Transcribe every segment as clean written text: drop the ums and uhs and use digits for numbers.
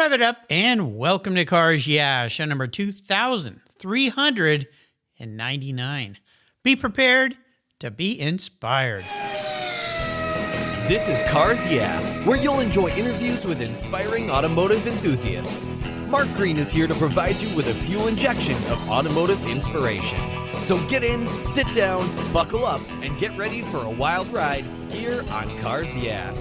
Rev it up and welcome to Cars Yeah, show number 2399. Be prepared to be inspired. This is Cars Yeah, where you'll enjoy interviews with inspiring automotive enthusiasts. Mark Green is here to provide you with a fuel injection of automotive inspiration. So get in, sit down, buckle up, and get ready for a wild ride here on Cars Yeah.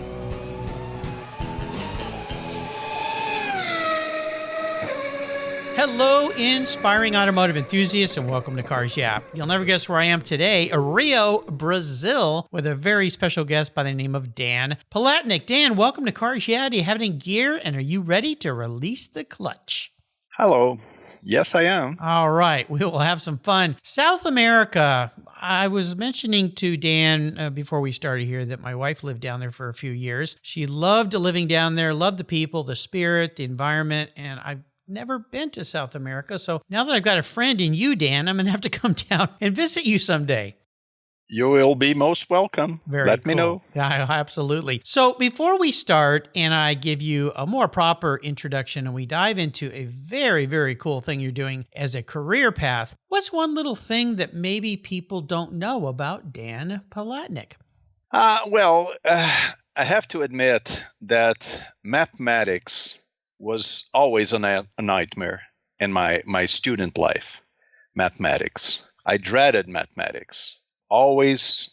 Hello, inspiring automotive enthusiasts, and welcome to Cars Yeah. You'll never guess where I am today, Rio, Brazil, with a very special guest by the name of Dan Palatnik. Dan, welcome to Cars Yeah. Do you have any gear, and are you ready to release the clutch? Hello. Yes, I am. All right. We will have some fun. South America. I was mentioning to Dan before we started here that my wife lived down there for a few years. She loved living down there, loved the people, the spirit, the environment, and I've never been to South America. So now that I've got a friend in you, Dan, I'm going to have to come down and visit you someday. You will be most welcome. Let me know. Yeah, absolutely. So before we start and I give you a more proper introduction and we dive into a very, very cool thing you're doing as a career path, what's one little thing that maybe people don't know about Dan Palatnik? I have to admit that mathematics was always a nightmare in my student life. Mathematics. I dreaded mathematics. Always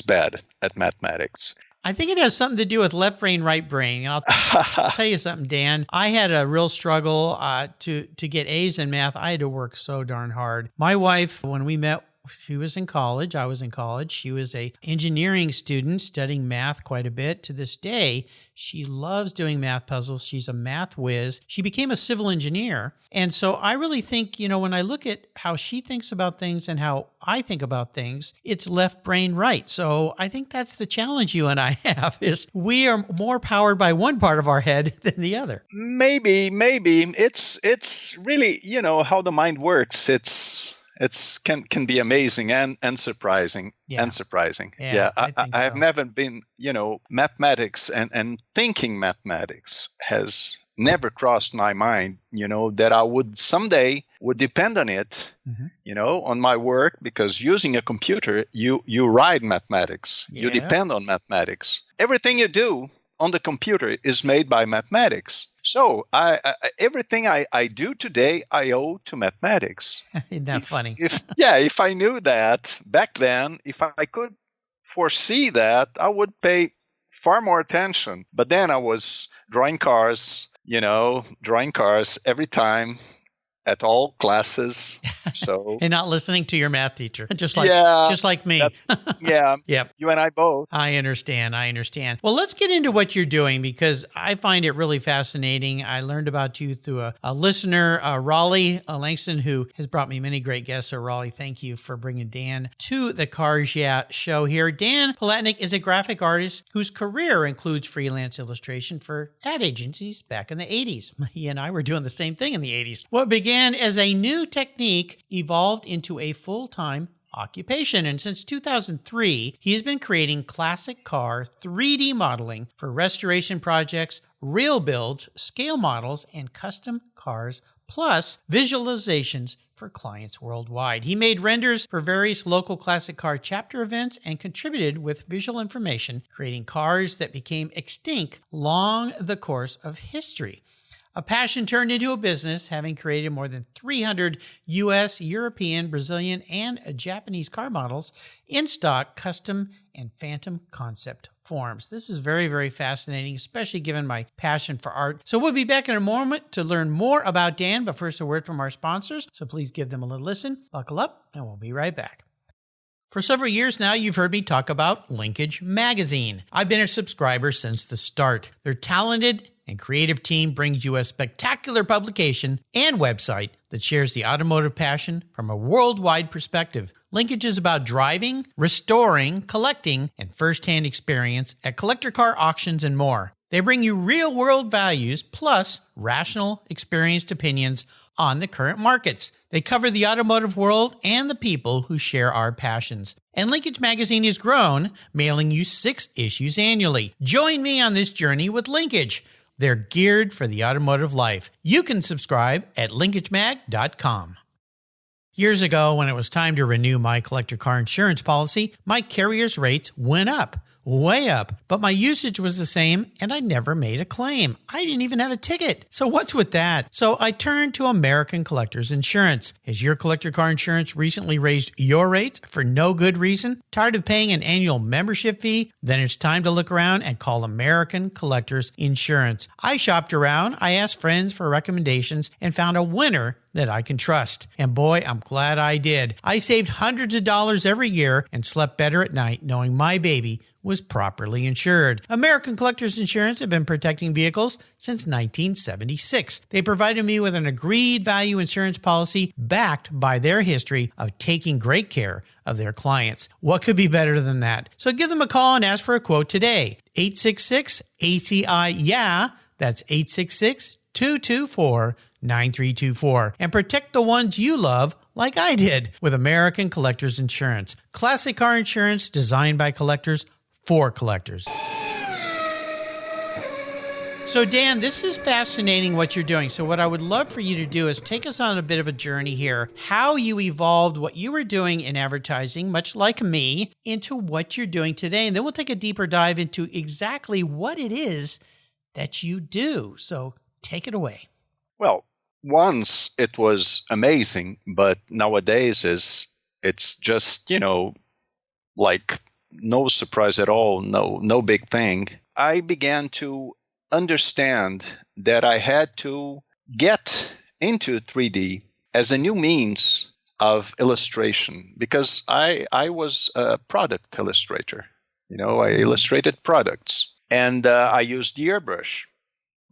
bad at mathematics. I think it has something to do with left brain, right brain. And I'll tell you something, Dan. I had a real struggle to get A's in math. I had to work so darn hard. My wife, when we met, she was in college. I was in college. She was an engineering student studying math quite a bit. To this day, she loves doing math puzzles. She's a math whiz. She became a civil engineer. And so I really think, when I look at how she thinks about things and how I think about things, it's left brain, right. So I think that's the challenge you and I have is we are more powered by one part of our head than the other. Maybe. It's really, how the mind works. It can be amazing and surprising. Yeah. I have never been, mathematics and thinking mathematics has never crossed my mind, that I would someday depend on it, on my work, because using a computer, you write mathematics, you depend on mathematics. Everything you do on the computer is made by mathematics. So everything I do today, I owe to mathematics. Isn't that funny? If I knew that back then, if I could foresee that, I would pay far more attention. But then I was drawing cars every time at all classes. So and not listening to your math teacher, just like me. Yep. You and I both. I understand. Well, let's get into what you're doing because I find it really fascinating. I learned about you through a listener, Raleigh Langston, who has brought me many great guests. So Raleigh, thank you for bringing Dan to the Cars Yeah show here. Dan Palatnik is a graphic artist whose career includes freelance illustration for ad agencies back in the 80s. He and I were doing the same thing in the 80s. What began as a new technique evolved into a full-time occupation. And since 2003, he has been creating classic car 3D modeling for restoration projects, real builds, scale models, and custom cars, plus visualizations for clients worldwide. He made renders for various local classic car chapter events and contributed with visual information, creating cars that became extinct along the course of history. A passion turned into a business, having created more than 300 U.S., European, Brazilian, and Japanese car models in stock, custom, and phantom concept forms. This is very, very fascinating, especially given my passion for art. So we'll be back in a moment to learn more about Dan, but first a word from our sponsors. So please give them a little listen, buckle up, and we'll be right back. For several years now, you've heard me talk about Linkage Magazine. I've been a subscriber since the start. They're talented and creative team brings you a spectacular publication and website that shares the automotive passion from a worldwide perspective. Linkage is about driving, restoring, collecting, and first-hand experience at collector car auctions and more. They bring you real-world values plus rational, experienced opinions on the current markets. They cover the automotive world and the people who share our passions. And Linkage Magazine has grown, mailing you 6 issues annually. Join me on this journey with Linkage. They're geared for the automotive life. You can subscribe at linkagemag.com. Years ago, when it was time to renew my collector car insurance policy, my carrier's rates went up, way up, but my usage was the same and I never made a claim. I didn't even have a ticket. So what's with that? So I turned to American Collectors Insurance. Has your collector car insurance recently raised your rates for no good reason? Tired of paying an annual membership fee? Then it's time to look around and call American Collectors Insurance. I shopped around, I asked friends for recommendations, and found a winner that I can trust. And boy, I'm glad I did. I saved hundreds of dollars every year and slept better at night knowing my baby was properly insured. American Collectors Insurance have been protecting vehicles since 1976. They provided me with an agreed value insurance policy backed by their history of taking great care of their clients. What could be better than that? So give them a call and ask for a quote today. 866-ACI-YEAH. That's 866-224-9324. And protect the ones you love like I did with American Collectors Insurance. Classic car insurance designed by collectors for collectors. So Dan, this is fascinating what you're doing. So what I would love for you to do is take us on a bit of a journey here, how you evolved what you were doing in advertising, much like me, into what you're doing today. And then we'll take a deeper dive into exactly what it is that you do. So take it away. Well, once it was amazing, but nowadays it's just, like no surprise at all, no big thing. I began to understand that I had to get into 3D as a new means of illustration because I was a product illustrator. I illustrated products and I used the airbrush,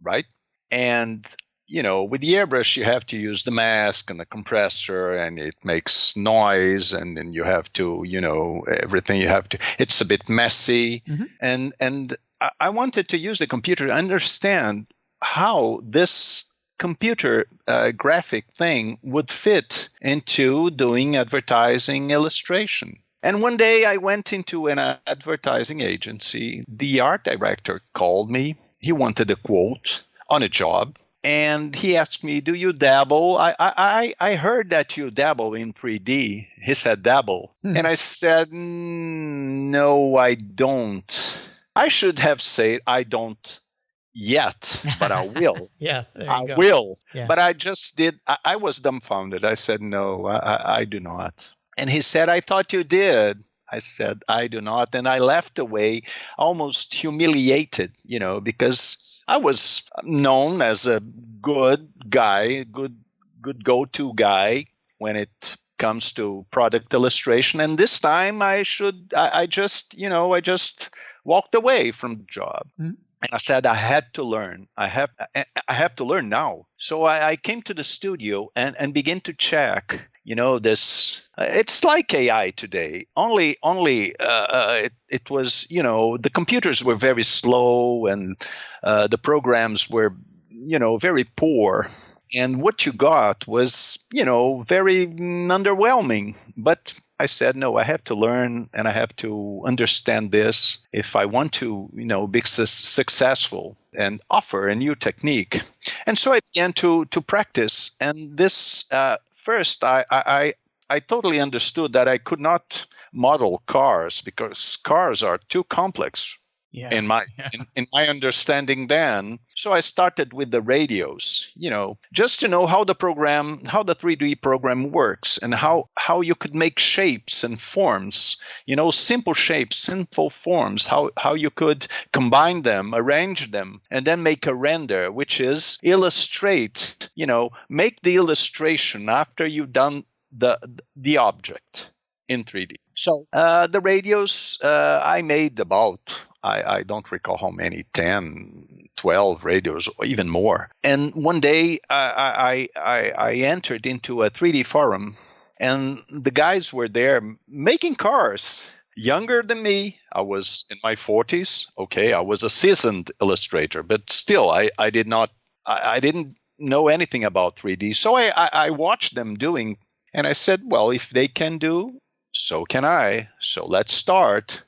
right? And with the airbrush, you have to use the mask and the compressor, and it makes noise, and then you have to, everything you have to. It's a bit messy, and I wanted to use the computer to understand how this computer graphic thing would fit into doing advertising illustration. And one day I went into an advertising agency. The art director called me. He wanted a quote on a job. And he asked me, do you dabble? I heard that you dabble in 3D. He said, dabble. And I said, no, I don't. I should have said, I don't yet, but I will. Yeah, I will. Yeah. But I just did. I was dumbfounded. I said, no, I do not. And he said, I thought you did. I said, I do not. And I left away almost humiliated, because I was known as a good guy, good go-to guy when it comes to product illustration. And this time I just walked away from the job. And I said, I had to learn. I have to learn now. So I came to the studio and began to check, this, it's like AI today. Only it was, the computers were very slow and the programs were, very poor. And what you got was, very underwhelming. But I said, no, I have to learn and I have to understand this if I want to, be successful and offer a new technique. And so I began to practice. And this first, I totally understood that I could not model cars because cars are too complex. Yeah. In my understanding then. So I started with the radios, just to know how the 3D program works and how you could make shapes and forms, simple shapes, simple forms, how you could combine them, arrange them, and then make a render, which is illustrate, make the illustration after you've done the object in 3D. So the radios, I made about, I don't recall how many, 10, 12 radios, or even more. And one day I entered into a 3D forum, and the guys were there making cars. Younger than me, I was in my 40s. Okay, I was a seasoned illustrator, but still, I didn't know anything about 3D. So I watched them doing, and I said, well, if they can do, so can I. So let's start.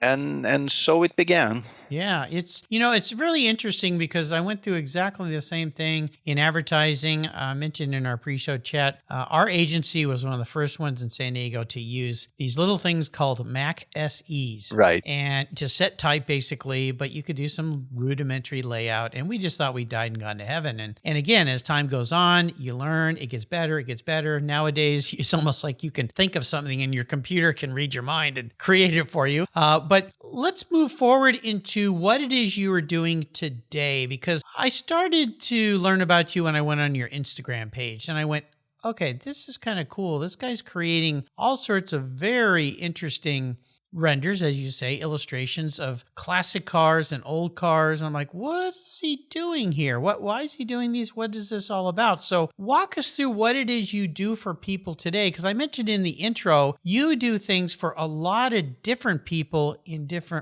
And so it began. Yeah, it's really interesting because I went through exactly the same thing in advertising. Mentioned in our pre-show chat, our agency was one of the first ones in San Diego to use these little things called Mac SEs. Right. And to set type basically, but you could do some rudimentary layout. And we just thought we died and gone to heaven. And again, as time goes on, you learn, it gets better. Nowadays, it's almost like you can think of something and your computer can read your mind and create it for you. But let's move forward into what it is you are doing today, because I started to learn about you when I went on your Instagram page and I went, okay, this is kind of cool. This guy's creating all sorts of very interesting renders, as you say, illustrations of classic cars and old cars. And I'm like, what is he doing here? Why is he doing these? What is this all about? So walk us through what it is you do for people today. Because I mentioned in the intro, you do things for a lot of different people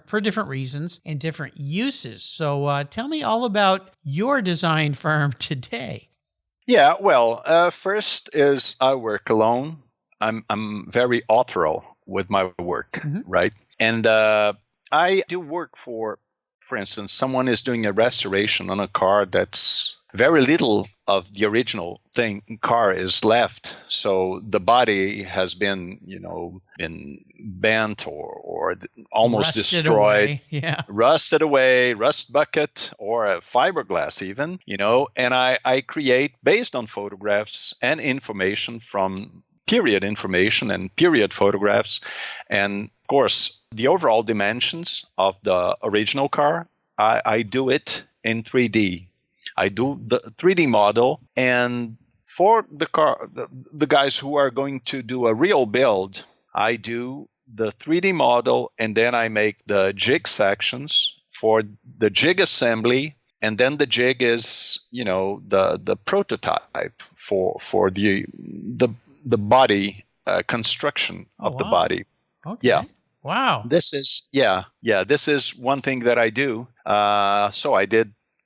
for different reasons and different uses. So tell me all about your design firm today. Yeah, well, first is I work alone. I'm very authorial with my work, right? And I do work for instance, someone is doing a restoration on a car that's very little of the original car is left. So the body has been bent or almost Rusted destroyed, away. Yeah. rusted away, rust bucket, or a fiberglass even, and I create based on photographs and information from period information and period photographs. And of course, the overall dimensions of the original car, I do it in 3D. I do the 3D model, and for the car, the guys who are going to do a real build, I do the 3D model, and then I make the jig sections for the jig assembly, and then the jig is, the prototype for the body construction of the body. Okay. Yeah. Wow. This is this is one thing that I do. So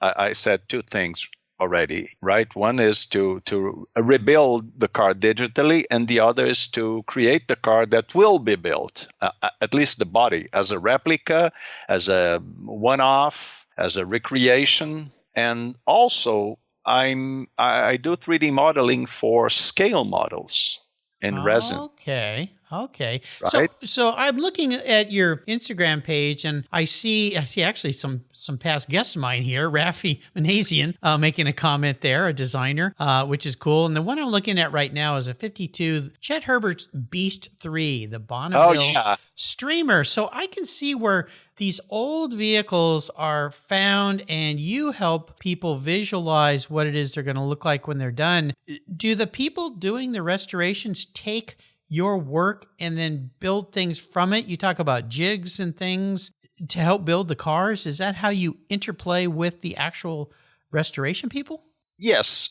I said two things already, right? One is to rebuild the car digitally, and the other is to create the car that will be built, at least the body, as a replica, as a one-off, as a recreation. And also I do 3D modeling for scale models in resin. Okay. Right? So I'm looking at your Instagram page, and I see actually some past guests of mine here, Rafi Manazian, making a comment there, a designer, which is cool. And the one I'm looking at right now is a 52 Chet Herbert's Beast 3, the Bonneville Streamer. So I can see where these old vehicles are found, and you help people visualize what it is they're going to look like when they're done. Do the people doing the restorations take your work and then build things from it? You talk about jigs and things to help build the cars. Is that how you interplay with the actual restoration people? Yes.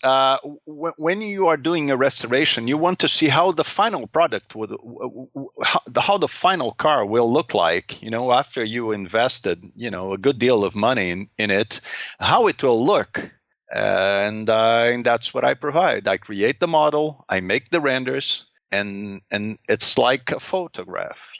When you are doing a restoration, you want to see how the final product how the final car will look like, after you invested, a good deal of money in it, how it will look. And that's what I provide. I create the model, I make the renders, and it's like a photograph,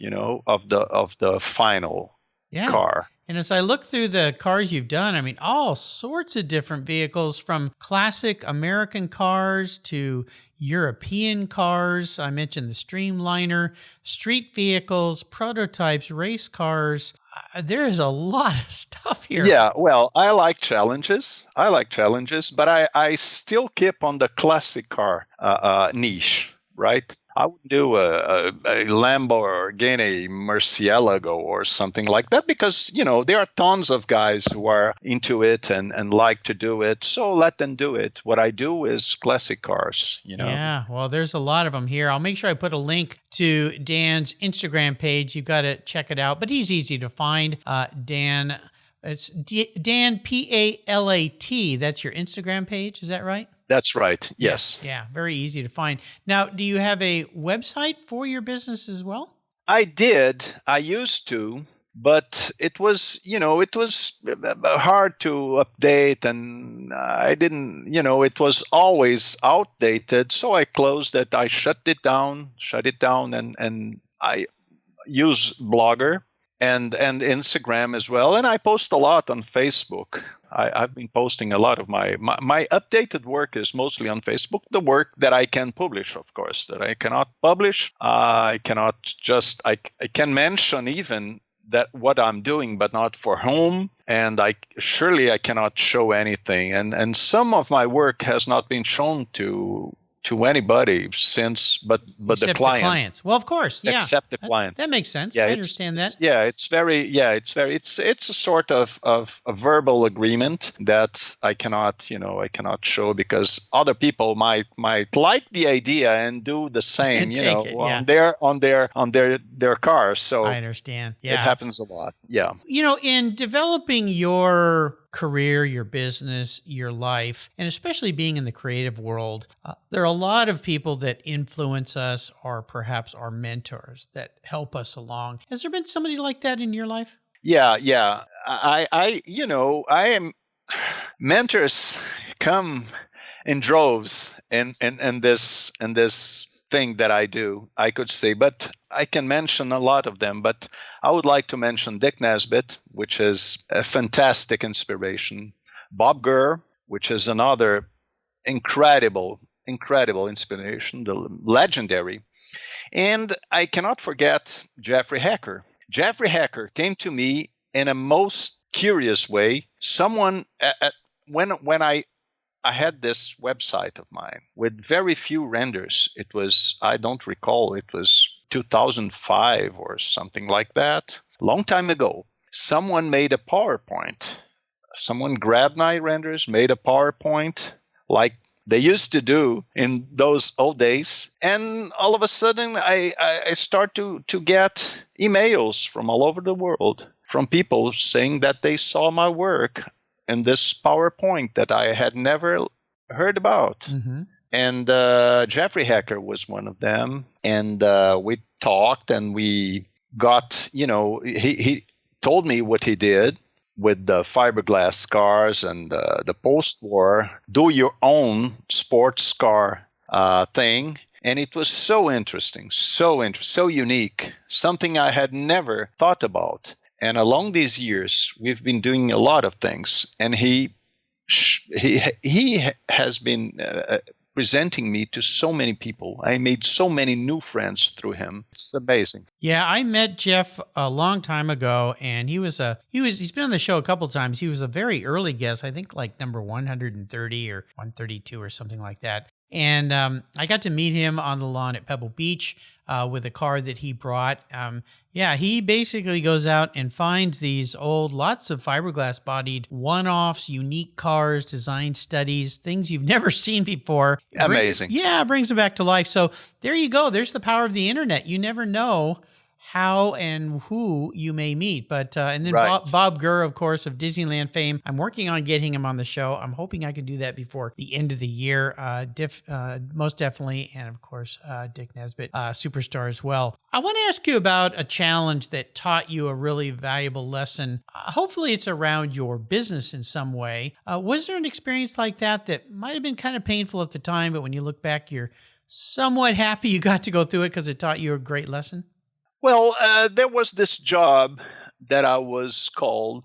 of the final car. And as I look through the cars you've done, I mean, all sorts of different vehicles, from classic American cars to European cars. I mentioned the Streamliner, street vehicles, prototypes, race cars. There is a lot of stuff here. Yeah, well, I like challenges, but I still keep on the classic car niche, right? I wouldn't do a Lamborghini Murcielago or something like that, because, there are tons of guys who are into it and like to do it. So let them do it. What I do is classic cars, Yeah, well, there's a lot of them here. I'll make sure I put a link to Dan's Instagram page. You've got to check it out, but he's easy to find. Dan, it's Dan Palat. That's your Instagram page. Is that right? That's right. Yes. Yeah, very easy to find. Now, do you have a website for your business as well? I did. I used to, but it was hard to update, and I didn't, it was always outdated. So I closed it. I shut it down, and I use Blogger. and Instagram as well. And I post a lot on Facebook. I've been posting a lot of my updated work is mostly on Facebook. The work that I can publish, of course, that I cannot publish. I can mention even that what I'm doing, but not for whom. And I cannot show anything. And some of my work has not been shown to anybody since, but Except the client. The clients. Well, of course, yeah. Except the client. That makes sense. I understand that. It's a sort of a verbal agreement that I cannot show because other people might like the idea and do the same, on their cars. So I understand. Yeah. It happens a lot. Yeah. In developing your career, your business, your life, and especially being in the creative world, there are a lot of people that influence us or perhaps our mentors that help us along. Has there been somebody like that in your life? Yeah. I am mentors come in droves in this thing that I do, I could say, but I can mention a lot of them, but I would like to mention Dick Nesbitt, which is a fantastic inspiration. Bob Gurr, which is another incredible inspiration, the legendary. And I cannot forget Jeffrey Hacker. Jeffrey Hacker came to me in a most curious way. Someone, when I had this website of mine with very few renders. It was, I don't recall, it was 2005 or something like that. Long time ago, someone made a PowerPoint. Someone grabbed my renders, made a PowerPoint like they used to do in those old days. And all of a sudden, I start to get emails from all over the world from people saying that they saw my work in this PowerPoint that I had never heard about. Mm-hmm. And Jeffrey Hacker was one of them. And we talked and we got, he told me what he did with the fiberglass cars and the post-war do-your-own sports car thing. And it was so interesting, so unique, something I had never thought about. And along these years, we've been doing a lot of things. And he has been presenting me to so many people. I made so many new friends through him. It's amazing. Yeah, I met Jeff a long time ago, and he's been on the show a couple of times. He was a very early guest, I think like number 130 or 132 or something like that. And I got to meet him on the lawn at Pebble Beach with a car that he brought. He basically goes out and finds these lots of fiberglass-bodied one-offs, unique cars, design studies, things you've never seen before. Amazing. Brings them back to life. So there you go. There's the power of the internet. You never know how and who you may meet. But and then right. Bob Gurr, of course, of Disneyland fame. I'm working on getting him on the show. I'm hoping I can do that before the end of the year. Most definitely. And of course, Dick Nesbitt, superstar as well. I want to ask you about a challenge that taught you a really valuable lesson. Hopefully it's around your business in some way. Was there an experience like that might have been kind of painful at the time, but when you look back, you're somewhat happy you got to go through it because it taught you a great lesson? Well, there was this job that I was called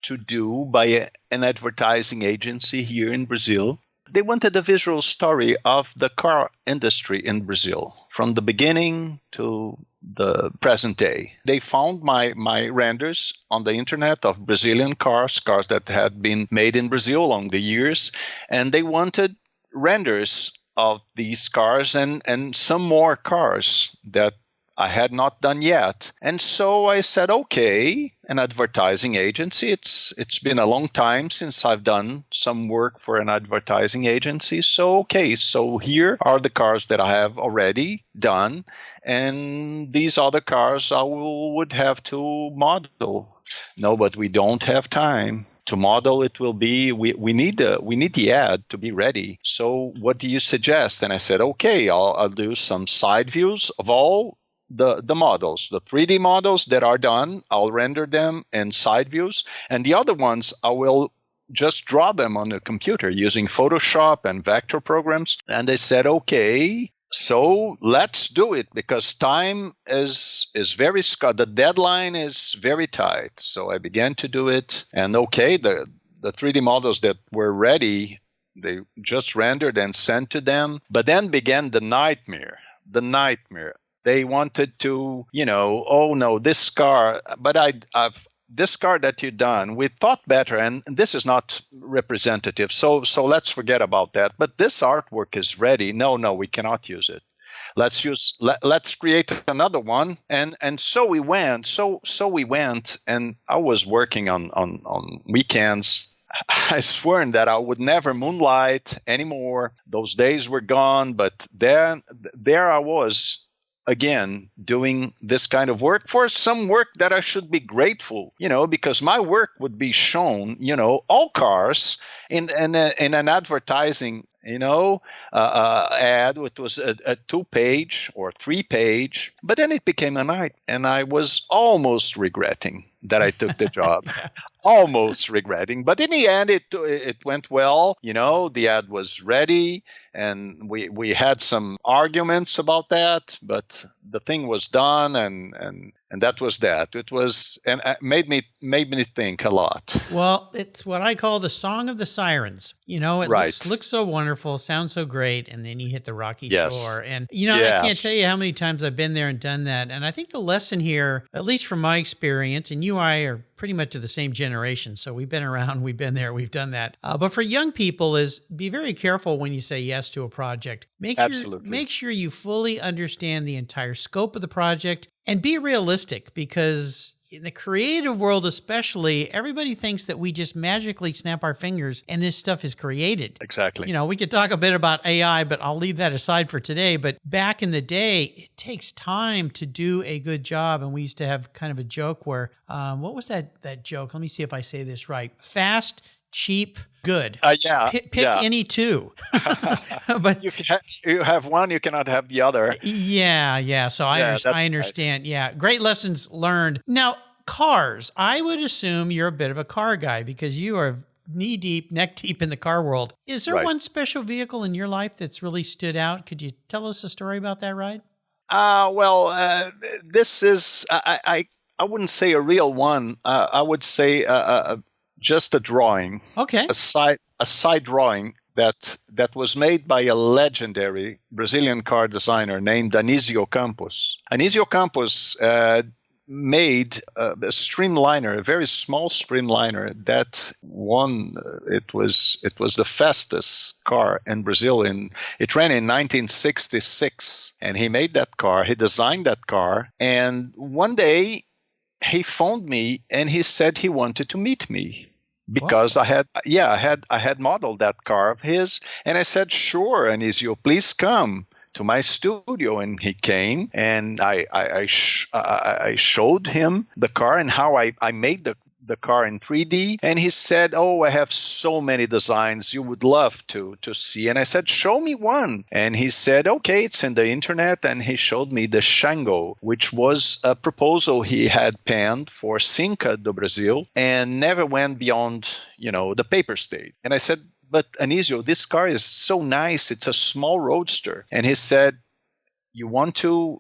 to do by an advertising agency here in Brazil. They wanted a visual story of the car industry in Brazil from the beginning to the present day. They found my renders on the internet of Brazilian cars that had been made in Brazil along the years, and they wanted renders of these cars and some more cars that I had not done yet. And so I said, okay, an advertising agency. It's been a long time since I've done some work for an advertising agency. So, okay, so here are the cars that I have already done. And these other cars I would have to model. No, but we don't have time. To model, it will be, we need the ad to be ready. So what do you suggest? And I said, okay, I'll do some side views of all the models, the 3D models that are done. I'll render them in side views, and the other ones I will just draw them on the computer using Photoshop and vector programs. And they said, okay, So let's do it, because time is very scarce. The deadline is very tight. So I began to do it, and okay, the 3D models that were ready, they just rendered and sent to them. But then began the nightmare. The nightmare. They wanted to, oh no, this car. But I've this car that you've done, we thought better, and this is not representative. So let's forget about that. But this artwork is ready. No, we cannot use it. Let's create another one. And so we went. So we went, and I was working on weekends. I sworn that I would never moonlight anymore. Those days were gone. But there I was again doing this kind of work, for some work that I should be grateful, because my work would be shown, all cars in an advertising, ad, which was a 2-page or 3-page. But then it became a night, and I was almost regretting that I took the job. Almost regretting. But in the end, it went well. The ad was ready, and we had some arguments about that, but the thing was done, and that was that. It was, and it made me think a lot. Well, it's what I call the song of the sirens. It Right. looks so wonderful, sounds so great, and then you hit the rocky Yes. shore. And, I Yes. can't tell you how many times I've been there and done that. And I think the lesson here, at least from my experience, and you and I are pretty much of the same generation, so we've been around, we've been there, we've done that. But for young people is be very careful when you say yes to a project. Absolutely. Make sure you fully understand the entire scope of the project and be realistic, because in the creative world especially, everybody thinks that we just magically snap our fingers and this stuff is created. Exactly. We could talk a bit about AI, but I'll leave that aside for today. But back in the day, it takes time to do a good job. And we used to have kind of a joke where, what was that joke? Let me see if I say this right. Fast, cheap, good. Yeah. Pick any two. But you have one, you cannot have the other. Yeah. So I understand. Right. Yeah. Great lessons learned. Now, cars. I would assume you're a bit of a car guy because you are knee deep, neck deep in the car world. Is there one special vehicle in your life that's really stood out? Could you tell us a story about that ride? This is, I wouldn't say a real one. I would say just a drawing. Okay. A side drawing that was made by a legendary Brazilian car designer named Anísio Campos. Anísio Campos made a streamliner, a very small streamliner that won. It was the fastest car in Brazil, and it ran in 1966. And he made that car. He designed that car. And one day he phoned me and he said he wanted to meet me, because I had modeled that car of his. And I said, sure, Anísio, please come to my studio. And he came, and I showed him the car and how I made the car in 3D. And he said, oh, I have so many designs you would love to see. And I said, show me one. And he said, okay, it's in the internet. And he showed me the Xango, which was a proposal he had penned for Cinca do Brasil and never went beyond, the paper stage. And I said, but Anísio, this car is so nice. It's a small roadster. And he said, you want to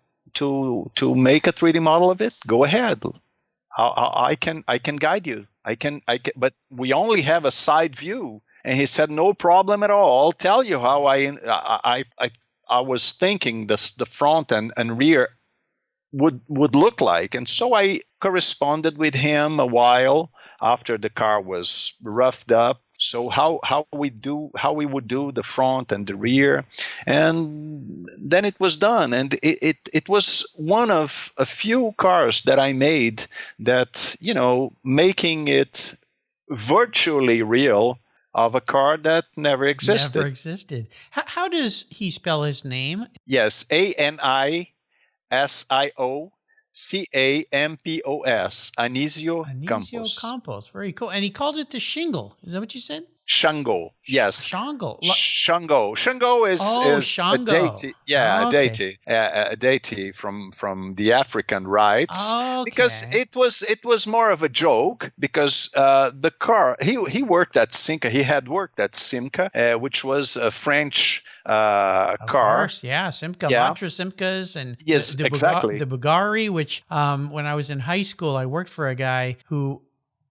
make a 3D model of it? Go ahead. I can guide you. I can, but we only have a side view. And he said, no problem at all. I'll tell you how I was thinking the front and rear would look like. And so I corresponded with him a while after the car was roughed up. So how we would do the front and the rear, and then it was done. And it was one of a few cars that I made that, making it virtually real of a car that never existed. Never existed. How does he spell his name? Yes, Anisio Campos. Anísio Campos. Campos. Very cool. And he called it the shingle. Is that what you said? Shango, yes. Shango. Shango. Shango is a Shango. deity. Yeah, Okay. a deity from the African rites. Because Okay. it was more of a joke because the car he worked at Simca. He had worked at Simca, which was a French Of car. course, yeah, Simca, Yeah. Matra Simcas, and Yes, exactly. the Bugari, which when I was in high school, I worked for a guy who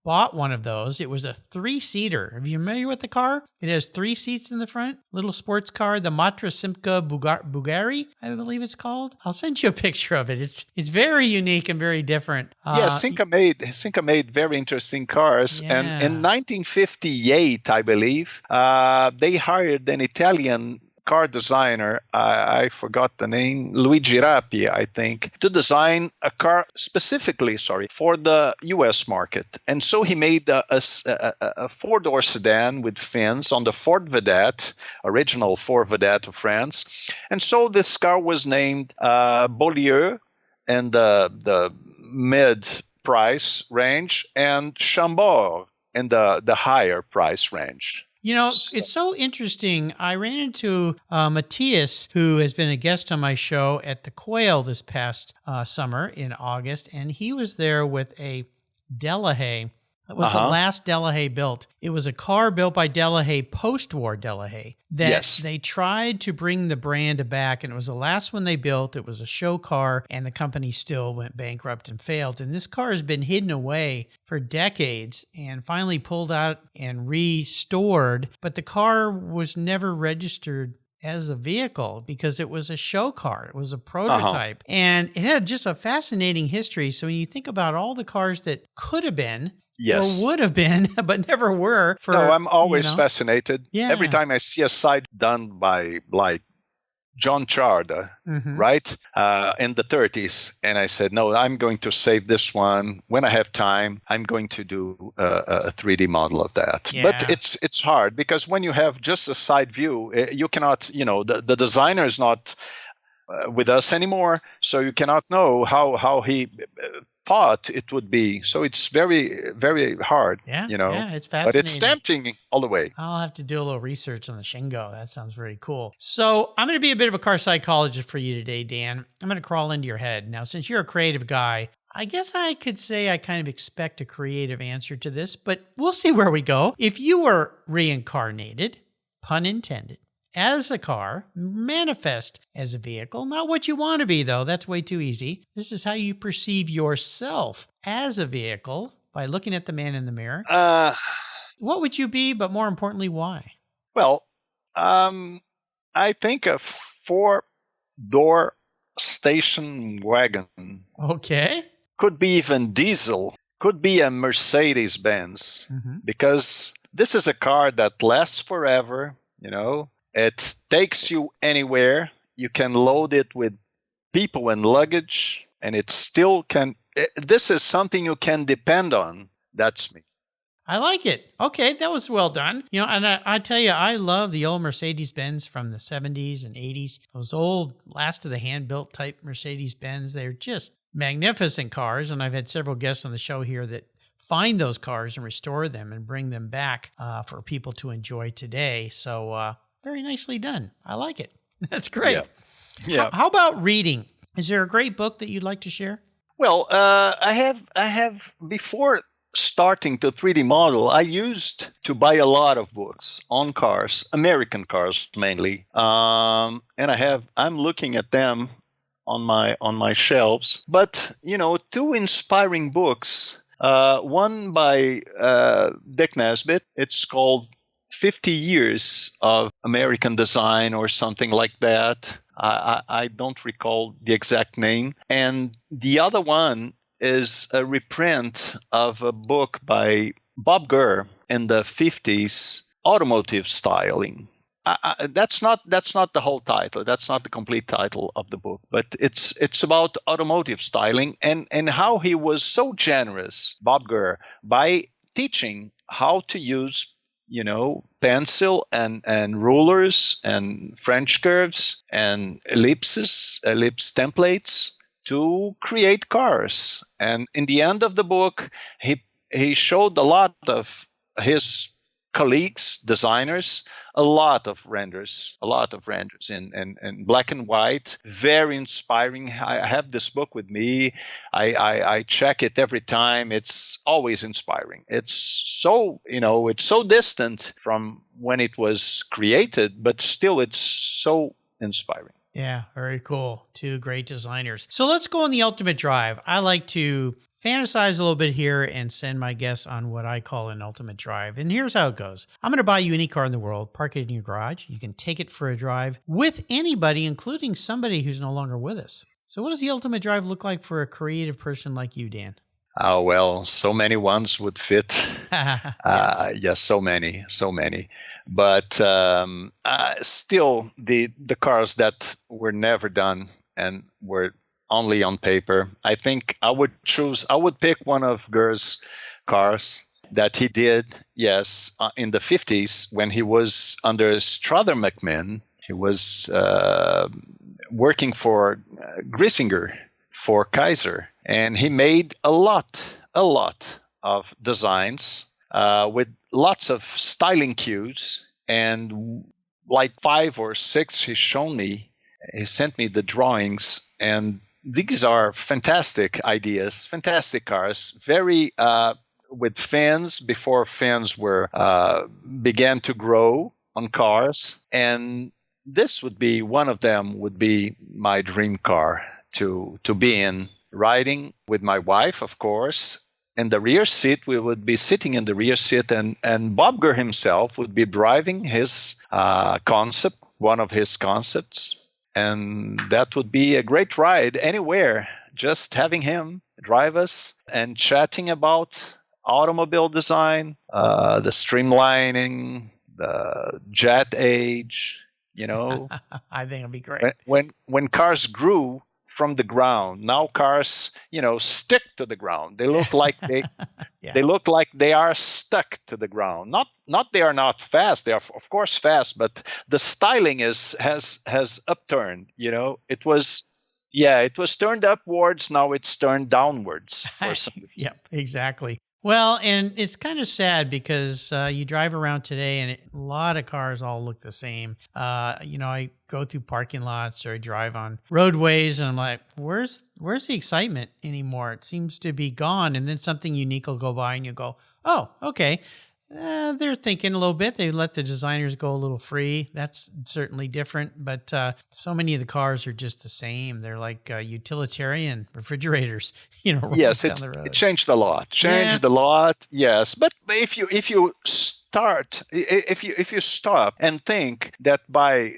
bought one of those. It was a 3-seater. Are you familiar with the car? It has 3 seats in the front. Little sports car, the Matra Simca Bugari, I believe it's called. I'll send you a picture of it. It's very unique and very different. Yeah, Simca made very interesting cars, and in Yeah. 1958, I believe, they hired an Italian car designer. I forgot the name, Luigi Rappi, I think, to design a car specifically, for the U.S. market. And so he made a 4-door sedan with fins on the Ford Vedette, original Ford Vedette of France. And so this car was named Beaulieu, and the mid price range, and Chambord in the higher price range. You know, it's so interesting. I ran into Matthias, who has been a guest on my show at the Quail this past summer in August, and he was there with a Delahaye. It was the last Delahaye built. It was a car built by Delahaye, post-war Delahaye, that they tried to bring the brand back, and it was the last one they built. It was a show car, and the company still went bankrupt and failed. And this car has been hidden away for decades and finally pulled out and restored, but the car was never registered as a vehicle because it was a show car. It was a prototype. And it had just a fascinating history. So when you think about all the cars that could have been or would have been, but never were. No, I'm always fascinated. Yeah. Every time I see a site done by like John Charda, right, in the 30s, and I said, no, I'm going to save this one. When I have time, I'm going to do a 3D model of that. Yeah. But it's hard because when you have just a side view, you cannot, the designer is not with us anymore, so you cannot know how he thought it would be. So it's very, very hard. Yeah, it's fascinating. But it's tempting all the way. I'll have to do a little research on the Shingo. That sounds very cool. So I'm going to be a bit of a car psychologist for you today, Dan. I'm going to crawl into your head. Now, since you're a creative guy, I guess I could say I kind of expect a creative answer to this, but we'll see where we go. If you were reincarnated, pun intended, as a car, manifest as a vehicle. Not what you want to be, though. That's way too easy. This is how you perceive yourself as a vehicle by looking at the man in the mirror. What would you be, but more importantly, why? Well, I think a 4-door station wagon. Okay. Could be even diesel. Could be a Mercedes-Benz. Because this is a car that lasts forever, It takes you anywhere. You can load it with people and luggage, and it still can. This is something you can depend on. That's me. I like it. Okay, that was well done. And I tell you, I love the old Mercedes-Benz from the 70s and 80s. Those old, last of the hand-built type Mercedes-Benz. They're just magnificent cars, and I've had several guests on the show here that find those cars and restore them and bring them back for people to enjoy today. So, very nicely done. I like it. That's great. Yeah. How about reading? Is there a great book that you'd like to share? Well, I have I'm starting to 3D model, I used to buy a lot of books on cars, American cars mainly. And I'm looking at them on my shelves. But, 2 inspiring books. One by Dick Nesbitt. It's called 50 Years of American Design or something like that. I don't recall the exact name. And the other one is a reprint of a book by Bob Gurr in the 50s, Automotive Styling. That's not the whole title. That's not the complete title of the book, but it's about automotive styling and how he was so generous, Bob Gurr, by teaching how to use pencil and rulers and French curves and ellipse templates to create cars. And in the end of the book, he showed a lot of his colleagues, designers, a lot of renders in black and white, very inspiring. I have this book with me. I check it every time. It's always inspiring. It's so, it's so distant from when it was created, but still it's so inspiring. Yeah, very cool. Two great designers. So let's go on the ultimate drive. I like to fantasize a little bit here and send my guests on what I call an ultimate drive. And here's how it goes. I'm going to buy you any car in the world, park it in your garage. You can take it for a drive with anybody, including somebody who's no longer with us. So what does the ultimate drive look like for a creative person like you, Dan? Oh, well, so many ones would fit. Yes. Yes, so many. But still, the cars that were never done and were only on paper, I think I would pick one of Gur's cars that he did, yes, in the 50s when he was under Strother McMinn. He was working for Grissinger, for Kaiser, and he made a lot of designs with lots of styling cues, and like 5 or 6 he sent me the drawings, and these are fantastic ideas, fantastic cars, very with fans before fans were began to grow on cars, and this would be one of them, would be my dream car to be in, riding with my wife, of course. In the rear seat, we would be sitting in the rear seat, and Bob Gurr himself would be driving his concept, one of his concepts. And that would be a great ride anywhere, just having him drive us and chatting about automobile design, the streamlining, the jet age, I think it'd be great. When cars grew from the ground. Now cars, stick to the ground. They look like they look like they are stuck to the ground. Not they are not fast. They are of course fast, but the styling has upturned. It was turned upwards. Now it's turned downwards for some reason. Yep, exactly. Well, and it's kind of sad because you drive around today and a lot of cars all look the same. I go through parking lots or I drive on roadways and I'm like, where's the excitement anymore? It seems to be gone. And then something unique will go by and you go, oh, okay. They're thinking a little bit. They let the designers go a little free. That's certainly different. But so many of the cars are just the same. They're like utilitarian refrigerators, Yes, down the road. it changed a lot. A lot. Yes, but if you stop and think that by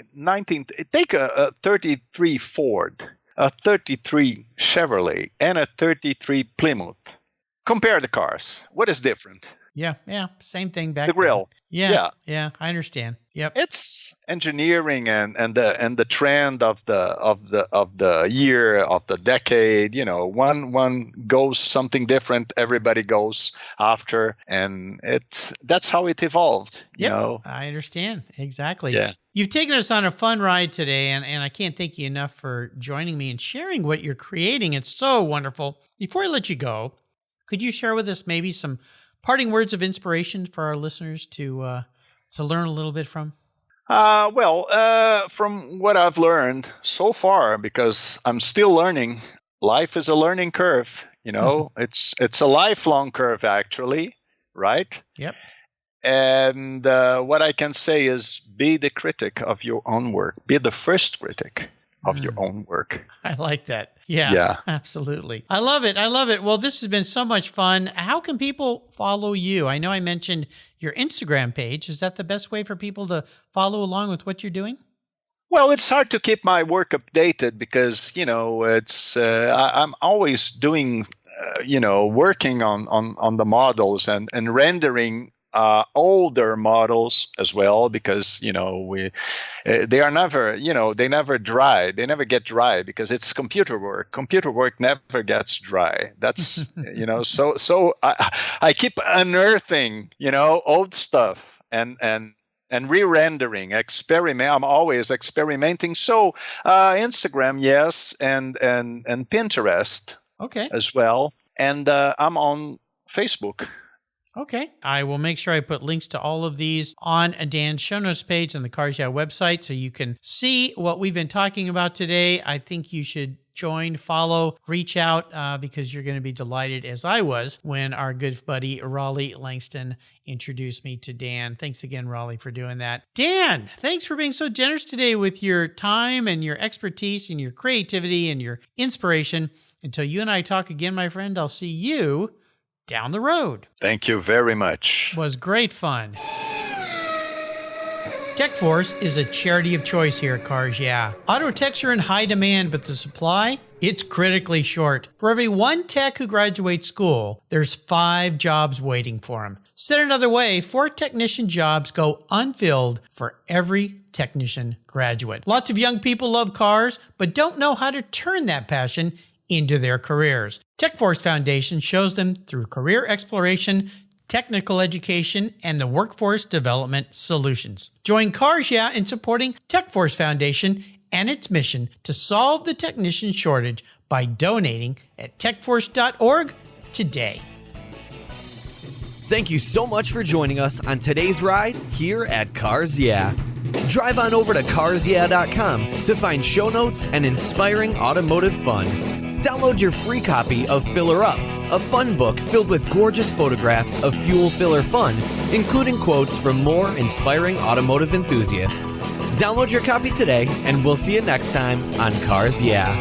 take a 33 Ford, a 33 Chevrolet, and a 33 Plymouth. Compare the cars. What is different? Yeah. Same thing back the grill. Then. Yeah. I understand. Yep. It's engineering and the trend of the year, of the decade. One goes something different, everybody goes after, and that's how it evolved. I understand exactly. Yeah. You've taken us on a fun ride today, and I can't thank you enough for joining me and sharing what you're creating. It's so wonderful. Before I let you go, could you share with us maybe some parting words of inspiration for our listeners to learn a little bit from? From what I've learned so far, because I'm still learning, life is a learning curve. It's a lifelong curve, actually, right? Yep. And what I can say is, be the critic of your own work. Be the first critic of your own work. I like that. Yeah, absolutely. I love it. Well, this has been so much fun. How can people follow you? I know I mentioned your Instagram page. Is that the best way for people to follow along with what you're doing? Well, it's hard to keep my work updated because, it's I'm always doing, working on the models and rendering older models as well, because they are never they never dry, they never get dry because it's computer work never gets dry. That's so I keep unearthing old stuff and re-rendering, I'm always experimenting. So Instagram, yes, and Pinterest, okay, as well, and I'm on Facebook. Okay. I will make sure I put links to all of these on Dan's show notes page on the Cars Yeah website so you can see what we've been talking about today. I think you should join, follow, reach out because you're going to be delighted, as I was, when our good buddy Raleigh Langston introduced me to Dan. Thanks again, Raleigh, for doing that. Dan, thanks for being so generous today with your time and your expertise and your creativity and your inspiration. Until you and I talk again, my friend, I'll see you down the road. Thank you very much. It was great fun. TechForce is a charity of choice here at Cars Yeah. Auto techs are in high demand, but the supply, it's critically short. For every one tech who graduates school, there's 5 jobs waiting for him. Said another way, 4 technician jobs go unfilled for every technician graduate. Lots of young people love cars, but don't know how to turn that passion into their careers. TechForce Foundation shows them through career exploration, technical education, and the workforce development solutions. Join Cars Yeah in supporting TechForce Foundation and its mission to solve the technician shortage by donating at techforce.org today. Thank you so much for joining us on today's ride here at Cars Yeah. Drive on over to carsyeah.com to find show notes and inspiring automotive fun. Download your free copy of Filler Up, a fun book filled with gorgeous photographs of fuel filler fun, including quotes from more inspiring automotive enthusiasts. Download your copy today, and we'll see you next time on Cars Yeah.